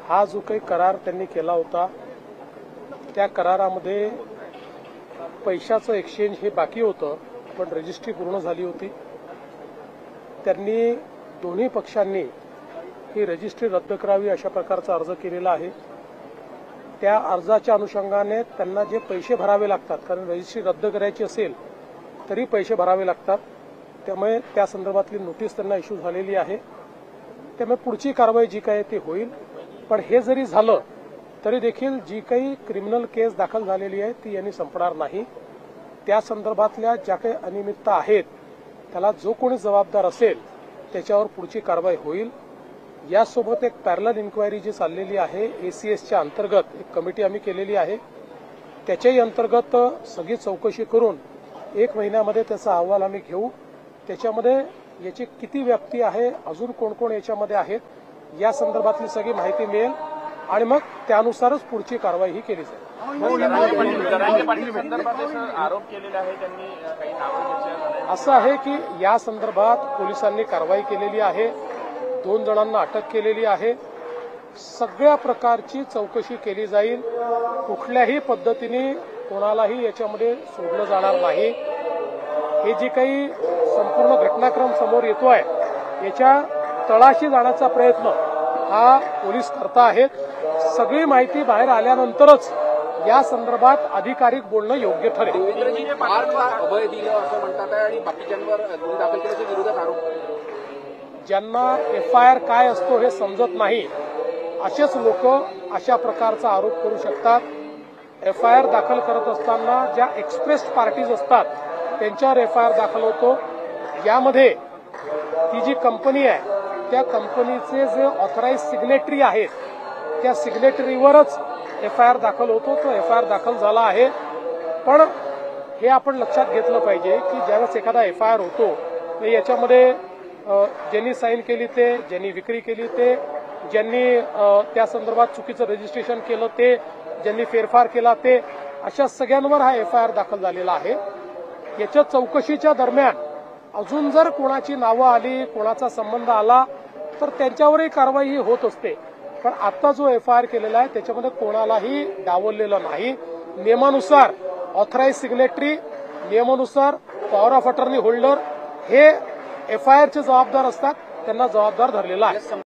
हा जो काही करार त्यांनी केला होता त्या करारामध्ये पैशाचं एक्सचेंज हे बाकी होतं, पण रजिस्ट्री पूर्ण झाली होती। त्यांनी दोन्ही पक्षांनी ही रजिस्ट्री रद्द करावी अशा प्रकारचा अर्ज केलेला आहे। त्या अर्जाच्या अनुषंगाने त्यांना जे पैसे भरावे लागतात, कारण रजिस्ट्री रद्द करायची असेल तरी पैसे भरावे लागतात, त्यामुळे त्या संदर्भातली नोटीस त्यांना इश्यू झालेली आहे। त्यामुळे पुढची कारवाई जी काय ती होईल। पण हे जरी झालं तरी देखील जी काही क्रिमिनल केस दाखल झालेली आहे ती यांनी संपणार नाही। त्या संदर्भातल्या ज्या काही अनियमितता आहेत त्याला जो कोणी जबाबदार असेल त्याच्यावर पुढची कारवाई होईल। यासोबत एक पॅरलल इन्क्वायरी जी चाललेली आहे एसीएसच्या अंतर्गत एक कमिटी आम्ही केलेली आहे, त्याच्याही अंतर्गत सगळी चौकशी करून 1 महिन्यामध्ये त्याचा अहवाल आम्ही घेऊ। त्याच्यामध्ये याची किती व्याप्ती आहे, अजून कोण कोण याच्यामध्ये आहेत या संदर्भातली सगळी माहिती मिळेल आणि मग त्यानुसारच पुढची कारवाई ही केली जाईल। असं आहे की या संदर्भात पोलिसांनी कारवाई केलेली आहे, 2 जणांना अटक केलेली आहे। सगळ्या प्रकारची चौकशी केली जाईल, कुठल्याही पद्धतीने कोणालाही याच्यामध्ये सोडलं जाणार नाही। हे जी काही संपूर्ण घटनाक्रम समोर येतोय याच्या तळाशी जाण्याचा प्रयत्न हा पोलीस करता आहेत। सगळी माहिती बाहेर आल्यानंतरच या संदर्भात अधिकारिक बोलणं योग्य ठरेल। अभय दिलं असं म्हणतात आणि बाकीच्यांवर गुन्हे दाखल केल्याच्या विरोधात आरोप, ज्यांना एफआयआर काय असतो हे समजत नाही असेच लोक अशा प्रकारचा आरोप करू शकतात। एफआयआर दाखल करत असताना ज्या एक्सप्रेस्ड पार्टीज असतात त्यांच्यावर एफआयआर दाखल होतो। यामध्ये ती जी कंपनी आहे त्या कंपनीचे जे ऑथराइज सिग्नेटरी आहेत त्या सिग्नेटरीवरच एफआयआर दाखल होतो। तो एफआयआर दाखल झाला आहे, पण हे आपण लक्षात घेतलं पाहिजे की ज्यावेळेस एखादा एफआयआर होतो तर याच्यामध्ये ज्यांनी साईन केली ते, ज्यांनी विक्री केली ते, ज्यांनी त्या संदर्भात चुकीचं रजिस्ट्रेशन केलं ते, ज्यांनी फेरफार केला ते, अशा सगळ्यांवर हा एफआयआर दाखल झालेला आहे। याच्या चौकशीच्या दरम्यान अजून जर कोणाची नावं आली, कोणाचा संबंध आला तर त्यांच्यावरही कारवाई ही होत असते। पण आता जो एफआयआर केलेला आहे त्याच्यामध्ये कोणालाही डावललेलं नाही। नियमानुसार ऑथराइज सिग्नेटरी, नियमानुसार पॉवर ऑफ अटर्नी होल्डर हे एफआयआरचे जबाबदार असतात, त्यांना जबाबदार धरलेला आहे।